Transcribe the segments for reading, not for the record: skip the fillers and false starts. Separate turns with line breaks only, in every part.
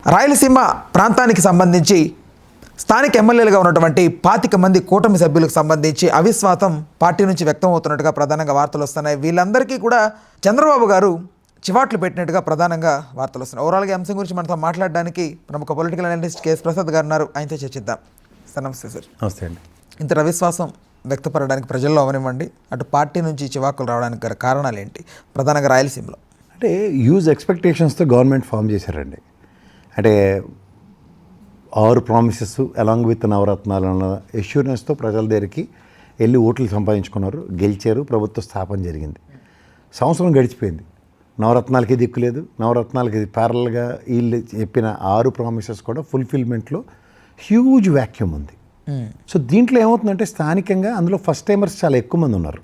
రాయలసీమ ప్రాంతానికి సంబంధించి స్థానిక ఎమ్మెల్యేలుగా ఉన్నటువంటి 25 మంది కూటమి సభ్యులకు సంబంధించి అవిశ్వాసం పార్టీ నుంచి వ్యక్తం అవుతున్నట్టుగా ప్రధానంగా వార్తలు వస్తున్నాయి. వీళ్ళందరికీ కూడా చంద్రబాబు గారు చివాట్లు పెట్టినట్టుగా ప్రధానంగా వార్తలు వస్తున్నాయి. ఓవరాల్గా అంశం గురించి మనతో మాట్లాడడానికి ప్రముఖ పొలిటికల్ అనలిస్ట్ కేఎస్ ప్రసాద్ గారు ఉన్నారు. ఆయనతో చర్చిద్దాం. సార్ నమస్తే. సార్
నమస్తే అండి.
ఇంత అవిశ్వాసం వ్యక్తపడడానికి ప్రజల్లో అవనివ్వండి, అటు పార్టీ నుంచి చివాకులు రావడానికి గల కారణాలు ఏంటి ప్రధానంగా రాయలసీమలో?
అంటే హ్యూజ్ ఎక్స్పెక్టేషన్స్తో గవర్నమెంట్ ఫామ్ చేశారండి. అంటే 6 ప్రామిసెస్ అలాంగ్ విత్ నవరత్నాలు అన్న ఎష్యూరెన్స్తో ప్రజల దగ్గరికి వెళ్ళి ఓట్లు సంపాదించుకున్నారు, గెలిచారు, ప్రభుత్వ స్థాపన జరిగింది. సంవత్సరం గడిచిపోయింది, నవరత్నాలకి దిక్కులేదు. నవరత్నాలకి ప్యారల్గా వీళ్ళు చెప్పిన 6 ప్రామిసెస్ కూడా ఫుల్ఫిల్మెంట్లో హ్యూజ్ వ్యాక్యూమ్ ఉంది. సో దీంట్లో ఏమవుతుందంటే స్థానికంగా అందులో ఫస్ట్ టైమర్స్ చాలా ఎక్కువ మంది ఉన్నారు.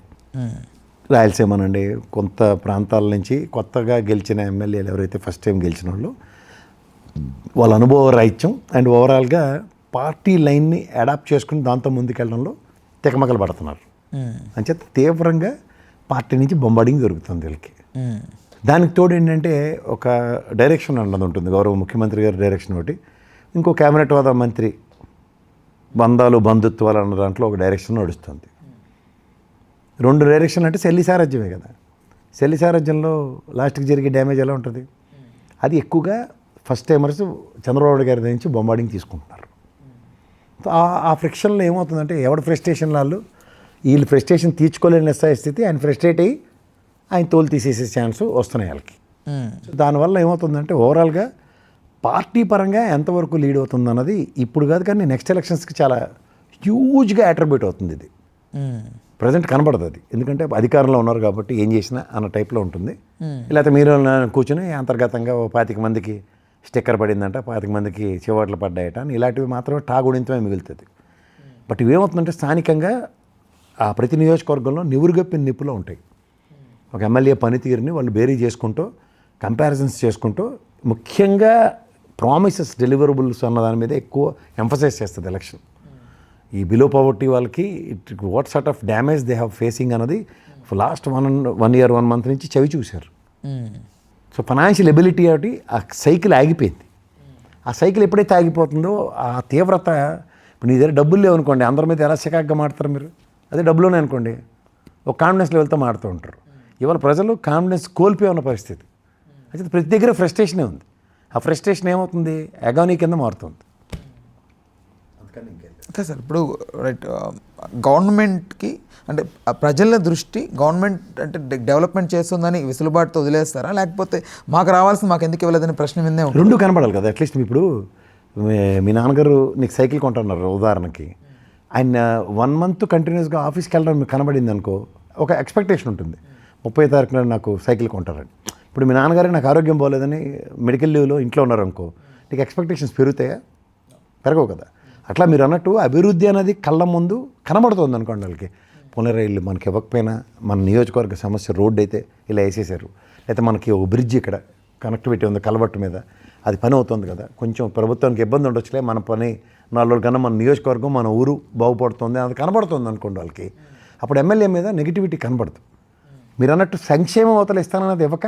రాయలసీమనండి, కొంత ప్రాంతాల నుంచి కొత్తగా గెలిచిన ఎమ్మెల్యేలు ఎవరైతే ఫస్ట్ టైం గెలిచిన వాళ్ళ అనుభవ రాహిత్యం అండ్ ఓవరాల్గా పార్టీ లైన్ని అడాప్ట్ చేసుకుని దాంతో ముందుకెళ్ళడంలో తెకమకలు పడుతున్నారు. అంచేత తీవ్రంగా పార్టీ నుంచి బొంబార్డింగ్ జరుగుతుంది వీళ్ళకి. దానికి తోడు ఏంటంటే ఒక డైరెక్షన్ అన్నది ఉంటుంది, గౌరవ ముఖ్యమంత్రి గారి డైరెక్షన్ ఒకటి, ఇంకో క్యాబినెట్ హోదా మంత్రి బంధాలు బంధుత్వాలు అన్న దాంట్లో ఒక డైరెక్షన్ నడుస్తుంది. 2 డైరెక్షన్ అంటే శల్య సారథ్యమే కదా. శల్య సారథ్యంలో లాస్ట్కి జరిగే డ్యామేజ్ ఎలా ఉంటుంది? అది ఎక్కువగా ఫస్ట్ టైమర్స్ చంద్రబాబు గారి నుంచి బొంబార్డింగ్ తీసుకుంటున్నారు. ఆ ఫ్రిక్షన్లో ఏమవుతుందంటే ఎవడు ఫ్రస్ట్రేషన్ వీళ్ళు ఫ్రస్ట్రేషన్ తీర్చుకోలేని స్థితి, ఆయన ఫ్రస్ట్రేట్ అయ్యి ఆయన తోలు తీసేసే ఛాన్స్ వస్తున్నాయి వాళ్ళకి. సో దానివల్ల ఏమవుతుందంటే ఓవరాల్గా పార్టీ పరంగా ఎంతవరకు లీడ్ అవుతుంది అన్నది ఇప్పుడు కాదు, కానీ నెక్స్ట్ ఎలక్షన్స్కి చాలా హ్యూజ్గా అట్రిబ్యూట్ అవుతుంది. ఇది ప్రజెంట్ కనబడదు అది, ఎందుకంటే అధికారంలో ఉన్నారు కాబట్టి ఏం చేసినా అన్న టైప్లో ఉంటుంది. లేకపోతే మీరు కూర్చొని అంతర్గతంగా 25 మందికి స్టిక్కర్ పడిందంట, 25 మందికి చివాట్లు పడ్డాయట అని ఇలాంటివి మాత్రమే టాగుడింతమే మిగులుతుంది. బట్ ఇవేమవుతుందంటే స్థానికంగా ఆ ప్రతి నియోజకవర్గంలో నివురుగప్పిన నిప్పులో ఉంటాయి. ఒక ఎమ్మెల్యే పనితీరుని వాళ్ళు బేరీ చేసుకుంటూ కంపారిజన్స్ చేసుకుంటూ ముఖ్యంగా ప్రామిసెస్ డెలివరబుల్స్ అన్న దాని మీద ఎక్కువ ఎంఫసైజ్ చేస్తుంది ఎలక్షన్. ఈ బిలో పవర్టీ వాళ్ళకి what sort of damage they have facing అన్నది లాస్ట్ 1 year 1 month నుంచి చవి చూశారు. సో ఫైనాన్షియల్ ఎబిలిటీ ఒకటి ఆ సైకిల్ ఆగిపోయింది. ఆ సైకిల్ ఎప్పుడైతే ఆగిపోతుందో ఆ తీవ్రత, ఇప్పుడు నీ దగ్గర డబ్బులు లేవనుకోండి, అందరి మీద ఎలా చికాగ్గా మాడతారు మీరు? అదే డబ్బులోనే అనుకోండి, ఒక కాన్ఫిడెన్స్ లెవెల్తో మాడుతూ ఉంటారు. ఇవాళ ప్రజలు కాన్ఫిడెన్స్ కోల్పోయి ఉన్న పరిస్థితి. అయితే ప్రతి దగ్గర ఫ్రస్ట్రేషనే ఉంది. ఆ ఫ్రస్ట్రేషన్ ఏమవుతుంది? అగానీ కింద మారుతుంది.
అంతే సార్. ఇప్పుడు రైట్, గవర్నమెంట్కి అంటే ప్రజల దృష్టి గవర్నమెంట్ అంటే డెవలప్మెంట్ చేస్తుందని విసులుబాటుతో వదిలేస్తారా, లేకపోతే మాకు రావాల్సింది మాకు ఎందుకు ఇవ్వలేదని ప్రశ్న మీదే ఉంటుంది?
2 కనపడాలి కదా. అట్లీస్ట్ ఇప్పుడు మీ నాన్నగారు నీకు సైకిల్ కొంటున్నారు ఉదాహరణకి, ఆయన 1 month కంటిన్యూస్గా ఆఫీస్కి వెళ్ళడం మీకు కనబడింది అనుకో, ఒక ఎక్స్పెక్టేషన్ ఉంటుంది 30వ తారీఖున నాకు సైకిల్ కొంటారని. ఇప్పుడు మీ నాన్నగారికి నాకు ఆరోగ్యం పోలేదని మెడికల్ లీవ్లో ఇంట్లో ఉన్నారనుకో, నీకు ఎక్స్పెక్టేషన్స్ పెరుగుతాయా? పెరగవు కదా. అట్లా మీరు అన్నట్టు అభివృద్ధి అనేది కళ్ళ ముందు కనబడుతుంది అనుకోండి వాళ్ళకి. పునరైళ్ళు మనకి ఇవ్వకపోయినా మన నియోజకవర్గ సమస్య రోడ్డు అయితే ఇలా వేసేసారు, లేకపోతే మనకి ఒక బ్రిడ్జ్ ఇక్కడ కనెక్టివిటీ ఉంది కలబట్టు మీద, అది పని అవుతుంది కదా. కొంచెం ప్రభుత్వానికి ఇబ్బంది ఉండొచ్చులే, మన పని 4 రోజుల కన్నా మన నియోజకవర్గం మన ఊరు బాగుపడుతుంది అది కనబడుతుంది అనుకోండి వాళ్ళకి. అప్పుడు ఎమ్మెల్యే మీద నెగిటివిటీ కనబడదు. మీరు అన్నట్టు సంక్షేమం అవతల ఇస్తానన్నది ఇవ్వక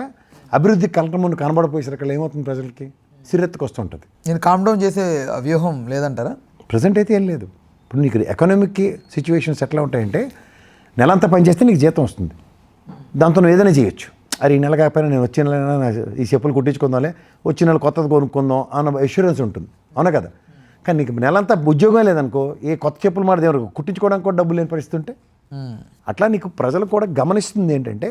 అభివృద్ధి కళ్ళ ముందు కనబడిపోయేసరికి ఏమవుతుంది? ప్రజలకి సిరెత్తుకు వస్తుంటుంది.
నేను కామ్ డౌన్ చేసే వ్యూహం లేదంటారా?
ప్రజెంట్ అయితే ఏం లేదు. ఇప్పుడు నీకు ఎకనామిక్ సిచ్యువేషన్స్ ఎట్లా ఉంటాయంటే, నెలంతా పనిచేస్తే నీకు జీతం వస్తుంది, దాంతో నువ్వు ఏదైనా చేయొచ్చు. అరే ఈ నెల కాకపోయినా నేను వచ్చే నెల ఈ చెప్పులు కుట్టించుకుందాంలే, వచ్చే నెల కొత్తది కొనుక్కుందాం అన్న ఎష్యూరెన్స్ ఉంటుంది, అవునా కదా. కానీ నీకు నెలంతా ఉద్యోగం లేదనుకో, ఏ కొత్త చెప్పులు మాట దేవుడు కుట్టించుకోవడానికి కూడా డబ్బులు లేని పరిస్థితి ఉంటే అట్లా నీకు ప్రజలు కూడా గమనిస్తుంది ఏంటంటే,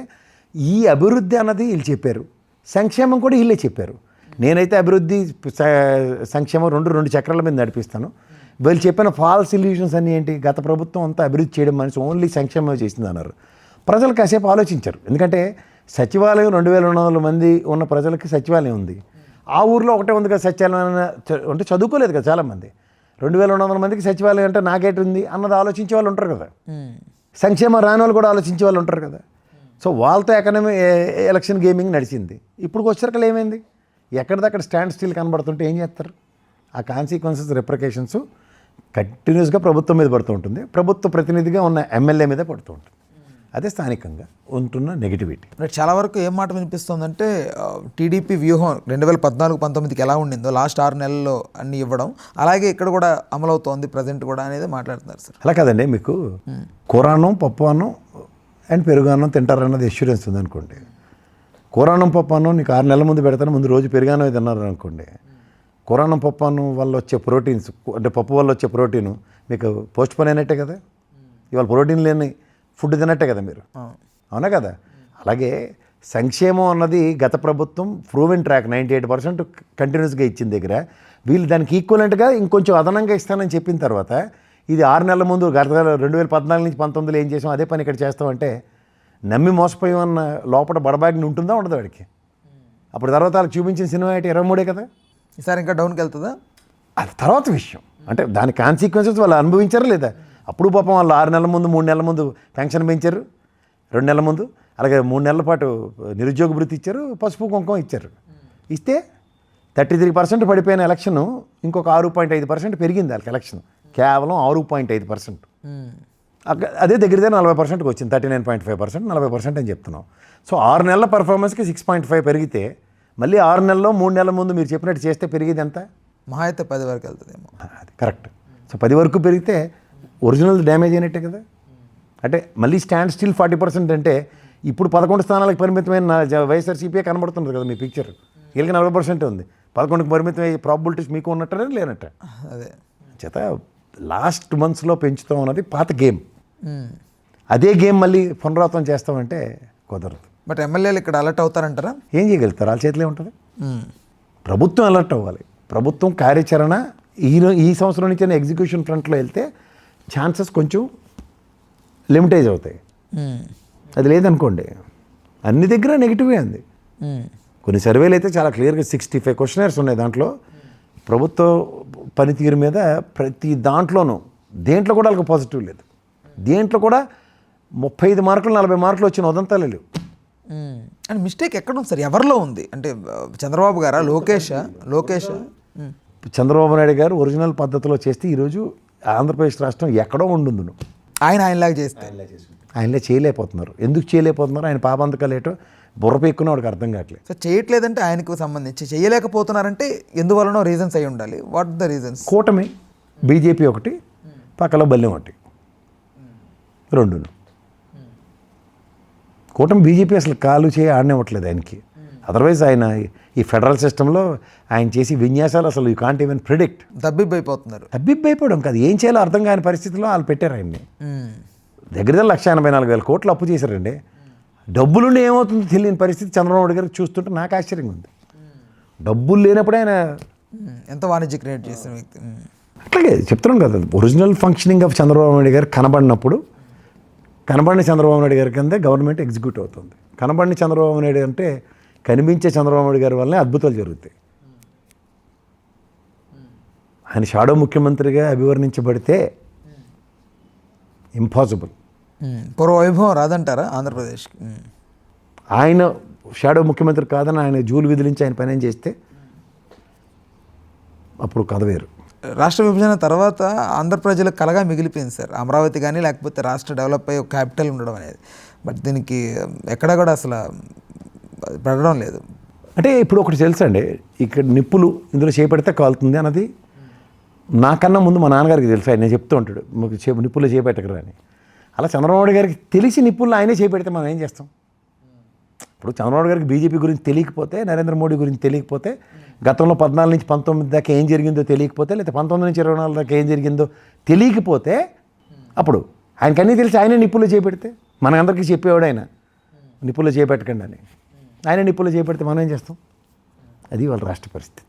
ఈ అభివృద్ధి అన్నది వీళ్ళు చెప్పారు, సంక్షేమం కూడా వీళ్ళే చెప్పారు. నేనైతే అభివృద్ధి సంక్షేమం రెండు చక్రాల మీద నడిపిస్తాను. వీళ్ళు చెప్పిన ఫాల్స్ ఇల్యూషన్స్ అన్నీ ఏంటి? గత ప్రభుత్వం అంతా అభివృద్ధి చేయడం మనిషి ఓన్లీ సంక్షేమం చేసింది అన్నారు. ప్రజలు కాసేపు ఆలోచించారు. ఎందుకంటే సచివాలయం 2200 మంది ఉన్న ప్రజలకి సచివాలయం ఉంది. ఆ ఊర్లో ఒకటే ఉంది కదా సచివాలయం, అంటే చదువుకోలేదు కదా చాలామంది. 2200 మందికి సచివాలయం అంటే నాకేటి ఉంది అన్నది ఆలోచించే వాళ్ళు ఉంటారు కదా. సంక్షేమం రాని వాళ్ళు కూడా ఆలోచించే వాళ్ళు ఉంటారు కదా. సో వాళ్ళతో ఎలక్షన్ గేమింగ్ నడిచింది. ఇప్పుడు వచ్చేసరికి ఏమైంది? ఎక్కడిదక్కడ స్టాండ్ స్టిల్ కనబడుతుంటే ఏం చేస్తారు? ఆ కాన్సిక్వెన్సెస్ రిప్రికేషన్స్ కంటిన్యూస్గా ప్రభుత్వం మీద పడుతూ ఉంటుంది, ప్రభుత్వ ప్రతినిధిగా ఉన్న ఎమ్మెల్యే మీద పడుతూ ఉంటుంది. అదే స్థానికంగా ఉంటున్న నెగిటివిటీ.
మరి చాలా వరకు ఏం మాట వినిపిస్తుందంటే టీడీపీ వ్యూహం 2014-19కి ఎలా ఉండిందో లాస్ట్ 6 నెలల్లో అన్ని ఇవ్వడం అలాగే ఇక్కడ కూడా అమలవుతోంది ప్రజెంట్ కూడా అనేది మాట్లాడుతున్నారు సార్.
అలా కాదండి, మీకు కూరాన్నం పప్పు అన్నం అండ్ పెరుగు అన్నం తింటారన్నది ఎష్యూరెన్స్ ఉందనుకోండి. కూరాన్నం పప్పు అన్నం నీకు 6 నెలల ముందు పెడతాను, ముందు రోజు పెరుగన్నం తిన్నారు అనుకోండి. కూరాన్నం పప్పు అన్నం వల్ల వచ్చే ప్రోటీన్స్ అంటే పప్పు వల్ల వచ్చే ప్రోటీను మీకు పోస్ట్ పోన్ అయినట్టే కదా. ఇవాళ ప్రోటీన్ లేని ఫుడ్ తినట్టే కదా మీరు, అవునా కదా. అలాగే సంక్షేమం అన్నది గత ప్రభుత్వం ప్రూవెన్ ట్రాక్ 98% కంటిన్యూస్గా ఇచ్చిన దగ్గర వీళ్ళు దానికి ఈక్వలెంట్గా ఇంకొంచెం అదనంగా ఇస్తానని చెప్పిన తర్వాత ఇది 6 నెలల ముందు గత 2014-19 ఏం చేసాం అదే పని ఇక్కడ చేస్తామంటే నమ్మి మోసపోయామన్న లోపల బడబాగిని ఉంటుందా ఉండదు వాడికి. అప్పుడు తర్వాత వాళ్ళకి చూపించిన సినిమా అయితే 23 కదా.
ఈసారి ఇంకా డౌన్కి వెళ్తుందా
అది తర్వాత విషయం. అంటే దాని కాన్సిక్వెన్సెస్ వాళ్ళు అనుభవించారా లేదా. అప్పుడు పాపం వాళ్ళు 6 నెలల ముందు 3 నెలల ముందు పెన్షన్ పెంచారు, 2 నెలల ముందు అలాగే 3 నెలల పాటు నిరుద్యోగ భృతి ఇచ్చారు, పసుపు కుంకుమ ఇచ్చారు. ఇస్తే 33% పడిపోయిన ఎలక్షన్ ఇంకొక 6.5% పెరిగింది వాళ్ళకి ఎలక్షన్, కేవలం 6.5%. అదే దగ్గర 40%కి వచ్చింది, 39.5%, 40% అని చెప్తున్నాం. సో 6 నెలల పర్ఫార్మెన్స్కి 6.5 పెరిగితే మళ్ళీ 6 నెలల్లో 3 నెలల ముందు మీరు చెప్పినట్టు చేస్తే పెరిగేది ఎంత?
మహా అయితే 10 వరకు వెళ్తుందేమో.
అది కరెక్ట్. సో 10 వరకు పెరిగితే ఒరిజినల్ డ్యామేజ్ అయినట్టే కదా. అంటే మళ్ళీ స్టాండ్ స్టిల్ 40% అంటే ఇప్పుడు 11 స్థానాలకు పరిమితమైన వైఎస్ఆర్సీపీ కనబడుతుంది కదా మీ పిక్చర్. వీళ్ళకి 40% ఉంది, 11కి పరిమితం అయ్యే ప్రాబిలిటీస్ మీకు ఉన్నట్టే లేనట్ట.
అదే
చేత లాస్ట్ మంత్స్లో పెంచుతాం అన్నది పాత గేమ్. అదే గేమ్ మళ్ళీ పునరావృతం చేస్తామంటే కుదరదు.
బట్ ఎమ్మెల్యేలు ఇక్కడ అలర్ట్ అవుతారంటారా?
ఏం చేయగలుగుతారు, వాళ్ళ చేతిలో ఉంటుంది. ప్రభుత్వం అలర్ట్ అవ్వాలి. ప్రభుత్వం కార్యాచరణ ఈ సంవత్సరం నుంచి ఎగ్జిక్యూషన్ ఫ్రంట్లో వెళ్తే ఛాన్సెస్ కొంచెం లిమిటేజ్ అవుతాయి. అది లేదనుకోండి అన్ని దగ్గర నెగిటివే ఉంది. కొన్ని సర్వేలు అయితే చాలా క్లియర్గా 65 క్వశ్చనర్స్ ఉన్నాయి. దాంట్లో ప్రభుత్వ పనితీరు మీద ప్రతి దాంట్లోనూ దేంట్లో కూడా వాళ్ళకి పాజిటివ్ లేదు. దేంట్లో కూడా 35 మార్కులు 40 మార్కులు వచ్చిన ఉదంతాలే లేవు.
అండ్ మిస్టేక్ ఎక్కడ ఉంది సార్, ఎవరిలో ఉంది అంటే చంద్రబాబు గారా, లోకేషా?
చంద్రబాబు నాయుడు గారు ఒరిజినల్ పద్ధతిలో చేస్తే ఈరోజు ఆంధ్రప్రదేశ్ రాష్ట్రం ఎక్కడో ఉండుందును.
ఆయనలాగా చేస్తే
ఆయనలే చేయలేకపోతున్నారు. ఎందుకు చేయలేకపోతున్నారు? ఆయన పాపంతకాలు ఏటో బుర్ర పెక్కున్న వాడికి అర్థం కావట్లేదు.
సో చేయట్లేదంటే ఆయనకు సంబంధించి చేయలేకపోతున్నారంటే ఎందువలనో రీజన్స్ అయి ఉండాలి. What the reasons?
కూటమి బీజేపీ ఒకటి, పక్కలో బల్యం ఒకటి, రెండును. కూటమి బీజేపీ అసలు కాలు చేయి ఆడనివ్వట్లేదు ఆయనకి. అదర్వైజ్ ఆయన ఈ ఫెడరల్ సిస్టంలో ఆయన చేసి విన్యాసాలు అసలు యూ కాంట్ ఈవెన్ ప్రిడిక్ట్.
దబ్బిబ్బైపోతున్నారు.
దబ్బిబ్బైపోవడం కాదు, ఏం చేయాలో అర్థం కాని పరిస్థితిలో వాళ్ళు పెట్టారు ఆయన్ని. దగ్గర 184,000 కోట్లు అప్పు చేశారండి. డబ్బులుండి ఏమవుతుందో తెలియని పరిస్థితి చంద్రబాబు నాయుడు గారికి చూస్తుంటే నాకు ఆశ్చర్యంగా ఉంది. డబ్బులు లేనప్పుడే ఆయన
ఎంత వాణిజ్య క్రియేట్ చేసిన వ్యక్తి.
అట్లాగే చెప్తున్నాం కదా, original functioning of Chandrababu Naidu గారు కనబడినప్పుడు కనబడిన చంద్రబాబు నాయుడు గారి కింద గవర్నమెంట్ ఎగ్జిక్యూట్ అవుతుంది. కనబడిన చంద్రబాబు నాయుడు అంటే కనిపించే చంద్రబాబు నాయుడు గారి వల్లనే అద్భుతాలు జరుగుతాయి. ఆయన షాడో ముఖ్యమంత్రిగా అభివర్ణించబడితే ఇంపాసిబుల్.
పూర్వ వైభవం రాదంటారా ఆంధ్రప్రదేశ్కి?
ఆయన షాడో ముఖ్యమంత్రి కాదని ఆయన జూలు విధిలించి ఆయన పని ఏం చేస్తే అప్పుడు కథ వేరు.
రాష్ట్ర విభజన తర్వాత ఆంధ్ర ప్రజలకు కలగా మిగిలిపోయింది సార్ అమరావతి కానీ, లేకపోతే రాష్ట్ర డెవలప్ అయ్యి ఒక క్యాపిటల్ ఉండడం అనేది. బట్ దీనికి ఎక్కడ కూడా అసలు పడడం లేదు.
అంటే ఇప్పుడు ఒకటి తెలుసండి, ఇక్కడ నిప్పులు ఇందులో చేపెడితే కాలుతుంది అన్నది నాకన్నా ముందు మా నాన్నగారికి తెలుసు. ఆయన చెప్తూ ఉంటాడు నిప్పులు చేపెట్టకరా అని. అలా చంద్రబాబు గారికి తెలిసి నిప్పుల్లో ఆయనే చేపెడితే మనం ఏం చేస్తాం? ఇప్పుడు చంద్రబాబు గారికి బీజేపీ గురించి తెలియకపోతే, నరేంద్ర మోడీ గురించి తెలియకపోతే, గతంలో 14 నుంచి 19 దాకా ఏం జరిగిందో తెలియకపోతే, లేదా 19 నుంచి 24 దాకా ఏం జరిగిందో తెలియకపోతే, అప్పుడు ఆయనకి అన్నీ తెలిసి ఆయనే నిప్పుల్లో చేపెడితే మనందరికీ చెప్పేవాడు ఆయన నిప్పుల్లో చేపెట్టకండి అని. ఆయన నిప్పుల్లో చేపెడితే మనం ఏం చేస్తాం? అది వాళ్ళ రాష్ట్ర పరిస్థితి.